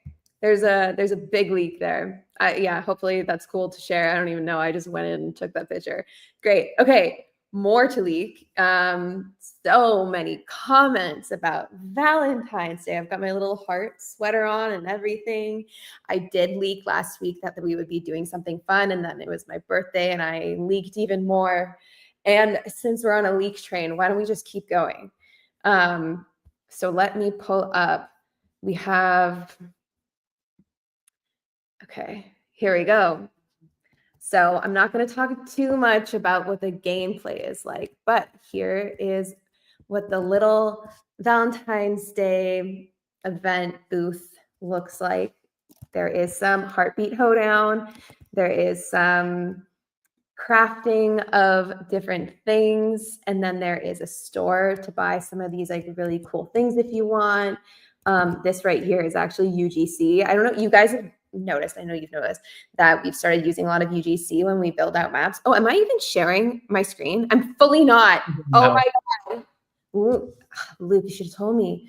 There's a big leak there. Yeah, hopefully that's cool to share. I don't even know. I just went in and took that picture. Great. Okay. More to leak. So many comments about Valentine's Day. I've got my little heart sweater on and everything. I did leak last week that we would be doing something fun, and then it was my birthday and I leaked even more. And since we're on a leak train, why don't we just keep going? So let me pull up. We have, okay, here we go. So I'm not going to talk too much about what the gameplay is like, but here is what the little Valentine's Day event booth looks like. There is some heartbeat hoedown. There is some crafting of different things. And then there is a store to buy some of these like really cool things if you want. This right here is actually UGC. I don't know, you guys have noticed, I know you've noticed that we've started using a lot of UGC when we build out maps. Oh, am I even sharing my screen? I'm fully not.
No.
Oh my God. Ooh, Luke, you should have told me.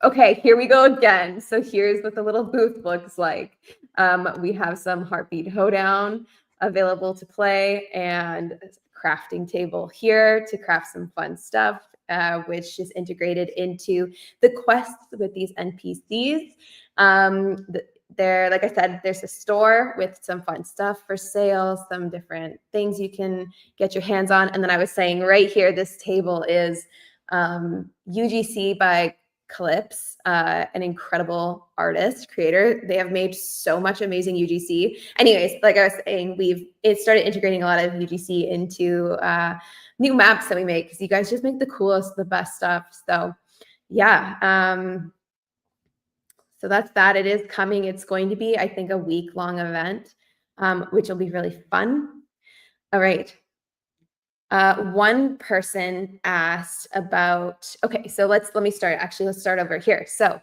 Okay, here we go again. So here's what the little booth looks like. We have some heartbeat hoedown available to play and a crafting table here to craft some fun stuff, which is integrated into the quests with these NPCs. There, like I said, there's a store with some fun stuff for sale, some different things you can get your hands on. And then I was saying right here, this table is UGC by Clips, an incredible artist, creator. They have made so much amazing UGC. Anyways, like I was saying, it started integrating a lot of UGC into new maps that we make because you guys just make the coolest, the best stuff. So yeah, so that's that. It is coming. It's going to be, I think, a week-long event, which will be really fun. All right. One person asked about, okay, so let me start. Actually, let's start over here. So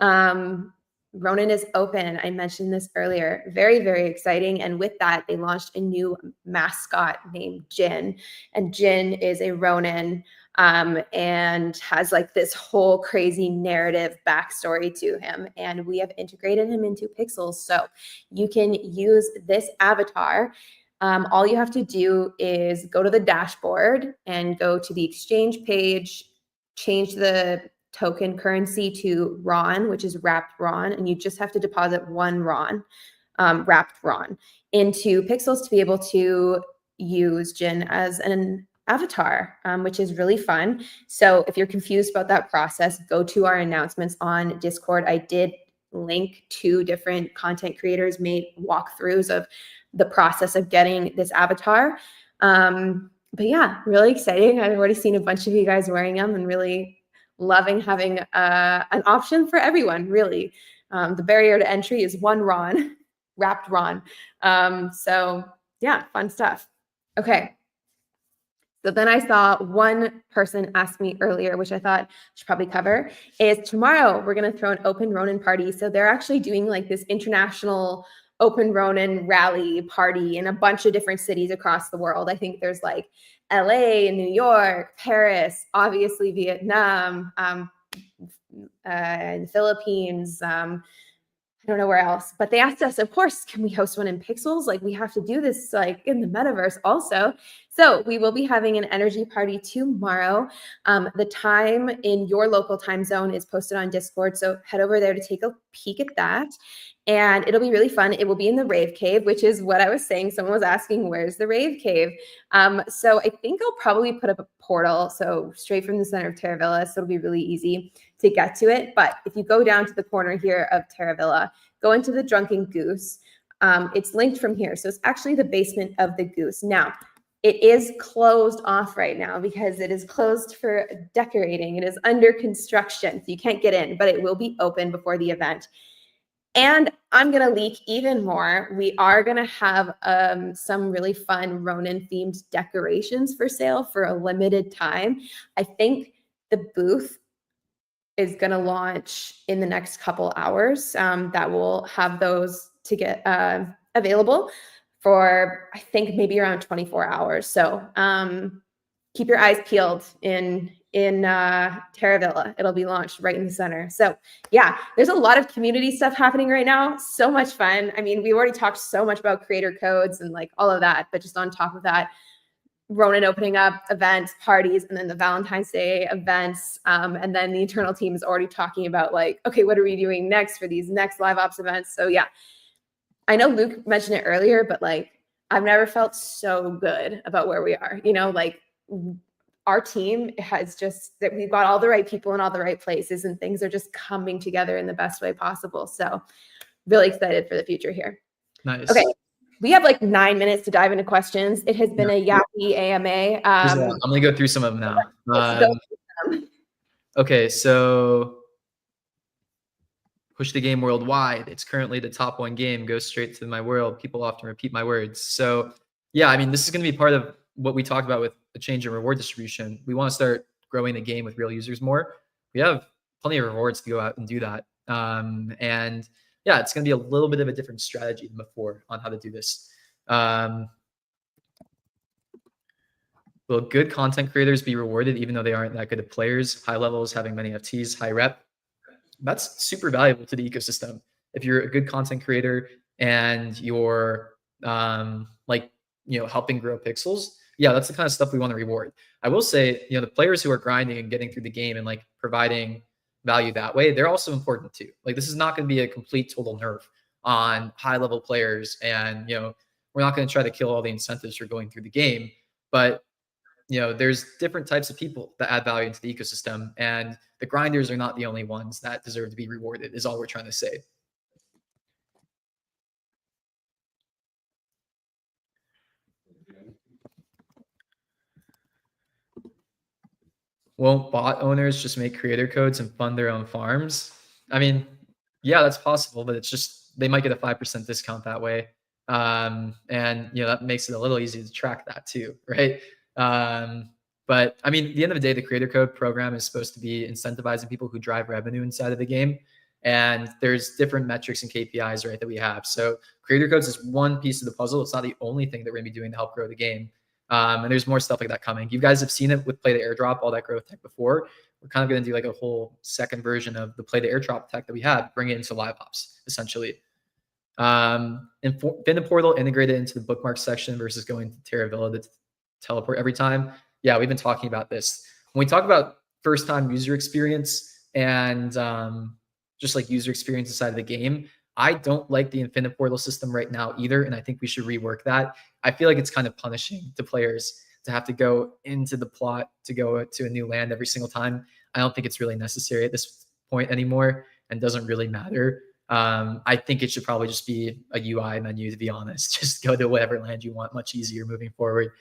Ronin is open. I mentioned this earlier. Very, very exciting. And with that, they launched a new mascot named Jin. And Jin is a Ronin and has like this whole crazy narrative backstory to him. And we have integrated him into Pixels. So you can use this avatar. All you have to do is go to the dashboard and go to the exchange page, change the token currency to RON, which is wrapped RON, and you just have to deposit one RON, wrapped RON, into Pixels to be able to use Jin as an avatar, which is really fun. So if you're confused about that process, go to our announcements on Discord. I did link 2 different content creators made walkthroughs of the process of getting this avatar. But yeah, really exciting. I've already seen a bunch of you guys wearing them and really loving having an option for everyone, really. The barrier to entry is 1 RON, wrapped RON. So yeah, fun stuff. Okay. So then I saw one person ask me earlier, which I thought I should probably cover, is tomorrow we're going to throw an open Ronin party. So they're actually doing like this international open Ronin rally party in a bunch of different cities across the world. I think there's like LA, New York, Paris, obviously Vietnam, the Philippines. I I don't know where else, but they asked us, of course, can we host one in Pixels? Like we have to do this like in the metaverse also. So we will be having an energy party tomorrow. The time in your local time zone is posted on Discord. So head over there to take a peek at that. And it'll be really fun. It will be in the Rave Cave, which is what I was saying. Someone was asking, where's the Rave Cave? So I think I'll probably put up a portal. So straight from the center of Terravilla. So it'll be really easy to get to it. But if you go down to the corner here of Terravilla, go into the Drunken Goose. It's linked from here. So it's actually the basement of the Goose. Now, it is closed off right now because it is closed for decorating. It is under construction, so you can't get in, but it will be open before the event. And I'm going to leak even more. We are going to have some really fun Ronin themed decorations for sale for a limited time. I think the booth is going to launch in the next couple hours. That will have those to get available for, I think, maybe around 24 hours. So keep your eyes peeled in Terravilla. It'll be launched right in the center. So yeah, there's a lot of community stuff happening right now. So much fun. I mean, we already talked so much about creator codes and like all of that, but just on top of that, Ronin opening up events, parties, and then the Valentine's Day events. And then the internal team is already talking about like, okay, what are we doing next for these next live ops events? So yeah, I know Luke mentioned it earlier, but like, I've never felt so good about where we are, you know, like our team has just, that we've got all the right people in all the right places and things are just coming together in the best way possible. So really excited for the future here.
Nice.
Okay. We have like 9 minutes to dive into questions. It has been a yappy AMA.
I'm going to go through some of them now. Okay, so push the game worldwide. It's currently the top 1 game. Go straight to my world. People often repeat my words. So yeah, I mean, this is going to be part of what we talked about with the change in reward distribution. We want to start growing the game with real users more. We have plenty of rewards to go out and do that. And yeah, it's going to be a little bit of a different strategy than before on how to do this. Will good content creators be rewarded even though they aren't that good at players? High levels, having many FTs, high rep. That's super valuable to the ecosystem. If you're a good content creator and you're like, you know, helping grow pixels, yeah, that's the kind of stuff we want to reward. I will say, you know, the players who are grinding and getting through the game and like providing value that way, they're also important too. Like this is not going to be a complete total nerf on high level players. And, you know, we're not going to try to kill all the incentives for going through the game, but you know, there's different types of people that add value into the ecosystem, and the grinders are not the only ones that deserve to be rewarded, is all we're trying to say. Won't bot owners just make creator codes and fund their own farms? I mean, yeah, that's possible, but it's just, they might get a 5% discount that way. And, you know, that makes it a little easy to track that too, right? But I mean, at the end of the day, the creator code program is supposed to be incentivizing people who drive revenue inside of the game. And there's different metrics and KPIs, right, that we have. So creator codes is one piece of the puzzle. It's not the only thing that we're gonna be doing to help grow the game. And there's more stuff like that coming. You guys have seen it with Play the Airdrop, all that growth tech before. We're kind of gonna do like a whole second version of the Play the Airdrop tech that we have, bring it into live ops, essentially. And the portal integrated into the bookmark section versus going to Terravilla to teleport every time. Yeah, we've been talking about this. When we talk about first-time user experience and just like user experience inside of the game, I don't like the infinite portal system right now either, and I think we should rework that. I feel like it's kind of punishing to players to have to go into the plot to go to a new land every single time. I don't think it's really necessary at this point anymore and doesn't really matter. I think it should probably just be a UI menu, to be honest. Just go to whatever land you want, much easier moving forward.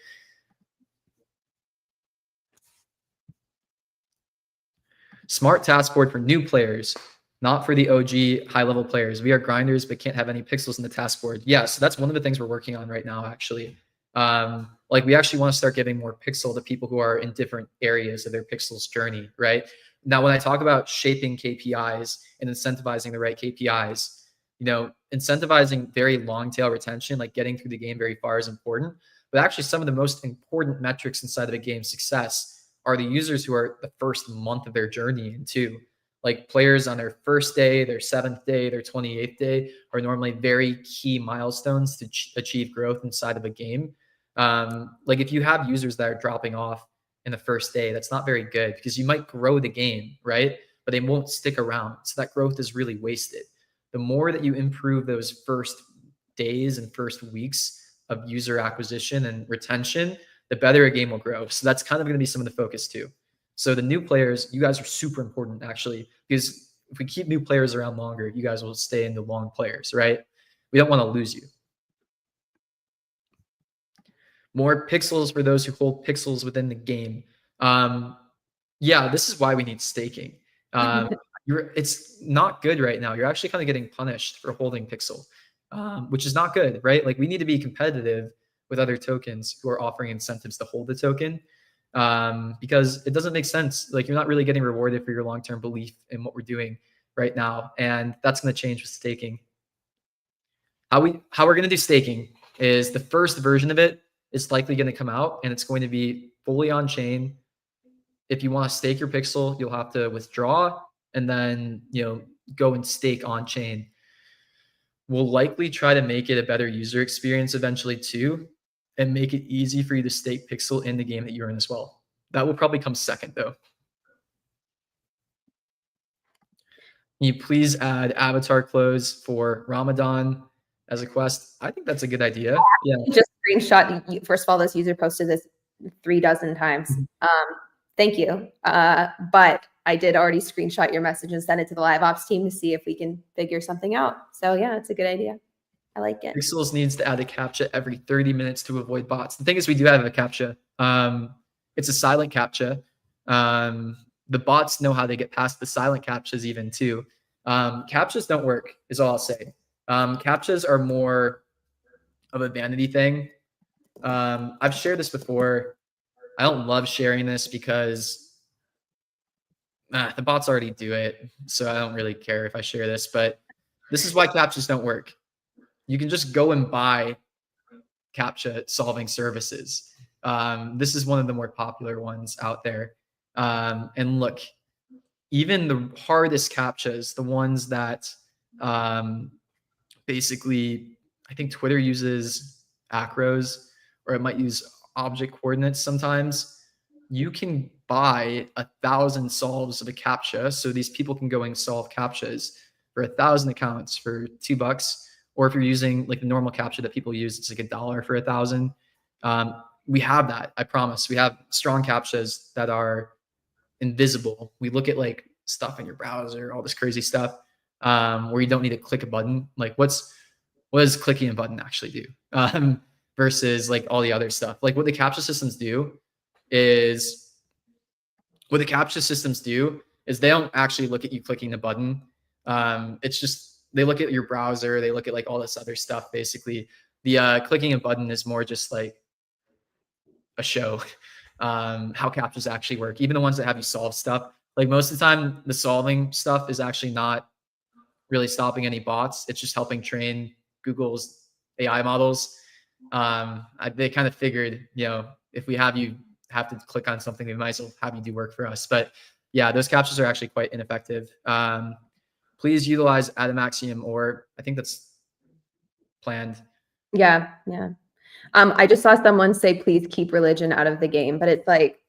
Smart taskboard for new players, not for the OG high-level players. We are grinders, but can't have any pixels in the taskboard. Yeah, so that's one of the things we're working on right now, actually. Like we actually want to start giving more pixel to people who are in different areas of their pixels journey, right? Now, when I talk about shaping KPIs and incentivizing the right KPIs, you know, incentivizing very long tail retention, like getting through the game very far is important. But actually some of the most important metrics inside of a game's success are the users who are the first month of their journey into. Like players on their first day, their 7th day, their 28th day are normally very key milestones to achieve growth inside of a game. Like if you have users that are dropping off in the first day, that's not very good because you might grow the game, right? But they won't stick around. So that growth is really wasted. The more that you improve those first days and first weeks of user acquisition and retention, the better a game will grow. So that's kind of going to be some of the focus too. So the new players, you guys are super important actually, because if we keep new players around longer, you guys will stay in the long players, right? We don't want to lose you. More pixels for those who hold pixels within the game. Yeah, this is why we need staking. It's not good right now. You're actually kind of getting punished for holding pixel, which is not good, right? Like we need to be competitive with other tokens who are offering incentives to hold the token, because it doesn't make sense. Like you're not really getting rewarded for your long-term belief in what we're doing right now, and that's going to change with staking. How we're going to do staking is the first version of it is likely going to come out, and it's going to be fully on chain. If you want to stake your pixel, you'll have to withdraw and then go and stake on chain. We'll likely try to make it a better user experience eventually too, and make it easy for you to stake pixel in the game that you're in as well. That will probably come second though. Can you please add avatar clothes for Ramadan as a quest? I think that's a good idea. Yeah.
Just screenshot. First of all, this user posted this 36 times. Thank you. But I did already screenshot your message and send it to the live ops team to see if we can figure something out. So yeah, it's a good idea. I like it.
Pixels needs to add a CAPTCHA every 30 minutes to avoid bots. The thing is, we do have a CAPTCHA. It's a silent CAPTCHA. The bots know how to get past the silent CAPTCHAs even too. CAPTCHAs don't work, is all I'll say. CAPTCHAs are more of a vanity thing. I've shared this before. I don't love sharing this because the bots already do it. So I don't really care if I share this, but this is why CAPTCHAs don't work. You can just go and buy CAPTCHA solving services. This is one of the more popular ones out there. And look, even the hardest CAPTCHAs, the ones that basically, I think Twitter uses acros, or it might use object coordinates sometimes. You can buy 1,000 solves of a CAPTCHA. So these people can go and solve CAPTCHAs for 1,000 accounts for $2. Or if you're using like the normal CAPTCHA that people use, it's like $1 for 1,000. We have that, I promise. We have strong CAPTCHAs that are invisible. We look at like stuff in your browser, all this crazy stuff, where you don't need to click a button. Like what does clicking a button actually do? Versus like all the other stuff. Like what the CAPTCHA systems do is they don't actually look at you clicking the button. It's just, they look at your browser, they look at like all this other stuff. Basically, the clicking a button is more just like a show. How CAPTCHAs actually work, even the ones that have you solve stuff. Like most of the time, the solving stuff is actually not really stopping any bots. It's just helping train Google's AI models. They kind of figured, if we have you have to click on something, we might as well have you do work for us. But yeah, those CAPTCHAs are actually quite ineffective. Please utilize Adamantium, or I think that's planned.
Yeah. I just saw someone say, please keep religion out of the game, but it's like,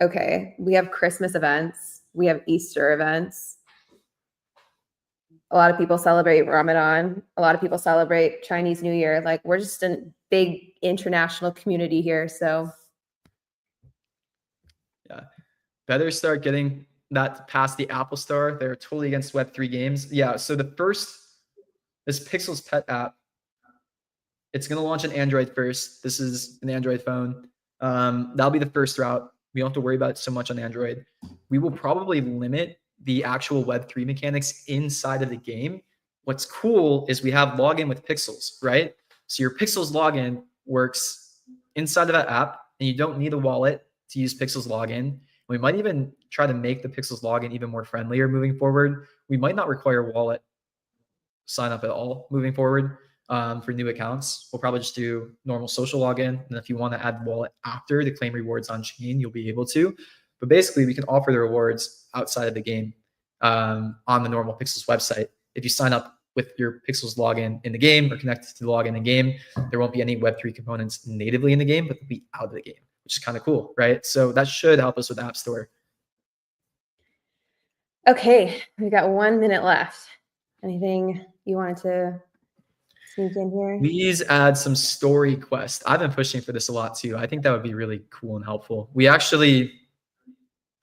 okay, we have Christmas events, we have Easter events. A lot of people celebrate Ramadan. A lot of people celebrate Chinese New Year. Like we're just a big international community here. So
yeah, better start getting that past the Apple Store. They're totally against Web3 games. Yeah, so this Pixels Pet app, it's going to launch on Android first. This is an Android phone. That'll be the first route. We don't have to worry about it so much on Android. We will probably limit the actual Web3 mechanics inside of the game. What's cool is we have login with Pixels, right? So your Pixels login works inside of that app, and you don't need a wallet to use Pixels login. We might even try to make the Pixels login even more friendlier moving forward. We might not require wallet sign up at all moving forward for new accounts. We'll probably just do normal social login. And if you want to add wallet after to claim rewards on chain, you'll be able to. But basically, we can offer the rewards outside of the game. on the normal Pixels website. If you sign up with your Pixels login in the game or connected to the login in the game, there won't be any Web3 components natively in the game, but they'll be out of the game, which is kind of cool, right? So that should help us with the App Store.
Okay, we got 1 minute left. Anything you wanted to sneak in here?
Please add some story quest. I've been pushing for this a lot too. I think that would be really cool and helpful.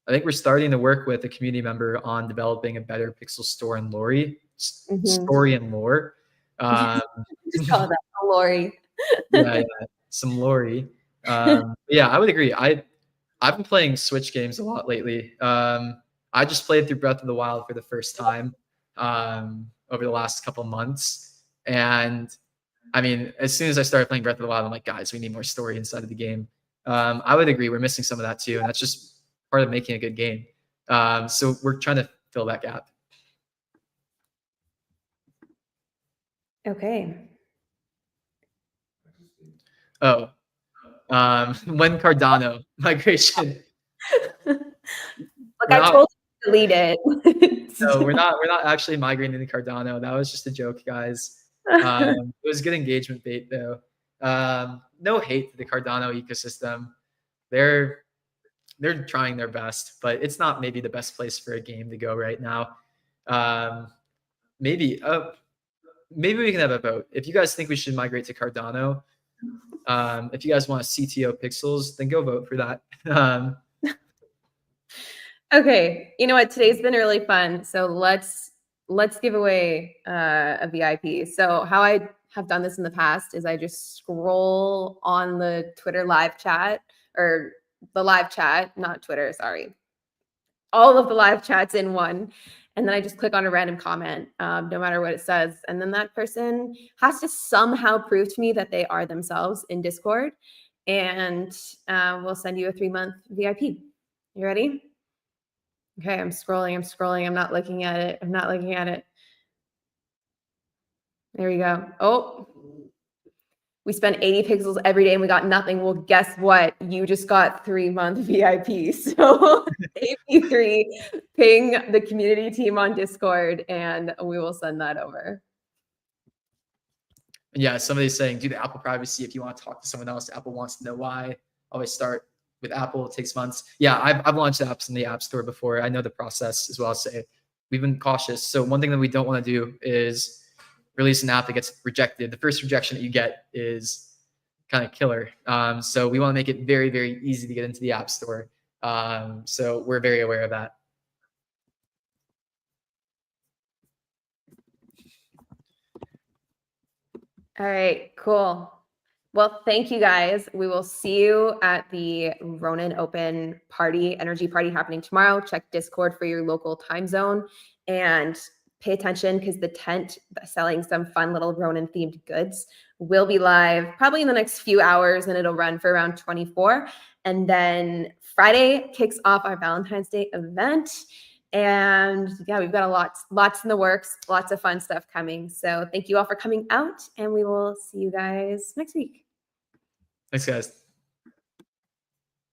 I think we're starting to work with a community member on developing a better Pixel store and story and lore.
Just call it that, Lori.
yeah, some lore. Yeah, I would agree. I've been playing Switch games a lot lately. I just played through Breath of the Wild for the first time over the last couple months, and I mean, as soon as I started playing Breath of the Wild, I'm like, guys, we need more story inside of the game. I would agree. We're missing some of that too, and that's just part of making a good game. So we're trying to fill that gap.
Okay.
Oh, when Cardano migration.
Look, I told you to delete it.
No, we're not actually migrating to Cardano. That was just a joke, guys. It was good engagement bait though. No hate to the Cardano ecosystem. They're trying their best, but it's not maybe the best place for a game to go right now. Maybe we can have a vote. If you guys think we should migrate to Cardano, if you guys want a CTO Pixels, then go vote for that.
Okay, you know what? Today's been really fun. So let's give away a VIP. So how I have done this in the past is I just scroll on the Twitter live chat, or the live chat, not Twitter, sorry. All of the live chats in one. And then I just click on a random comment, no matter what it says. And then that person has to somehow prove to me that they are themselves in Discord. And we'll send you a 3-month VIP. You ready? Okay, I'm scrolling. I'm not looking at it. There we go. Oh, we spent 80 pixels every day and we got nothing. Well, guess what? You just got 3-month VIP. So AP3, ping the community team on Discord and we will send that over.
Yeah, somebody's saying, do the Apple privacy if you want to talk to someone else. Apple wants to know why. Always start with Apple. It takes months. Yeah, I've launched apps in the App Store before. I know the process as well. As say we've been cautious. So one thing that we don't want to do is release an app that gets rejected. The first rejection that you get is kind of killer. So we want to make it very, very easy to get into the App Store. So we're very aware of that.
All right, cool. Well, thank you guys. We will see you at the Ronin Open energy party happening tomorrow. Check Discord for your local time zone and pay attention because the tent selling some fun little Ronin themed goods will be live probably in the next few hours, and it'll run for around 24. And then Friday kicks off our Valentine's Day event. And yeah, we've got lots in the works, lots of fun stuff coming. So thank you all for coming out, and we will see you guys next week.
Thanks, guys.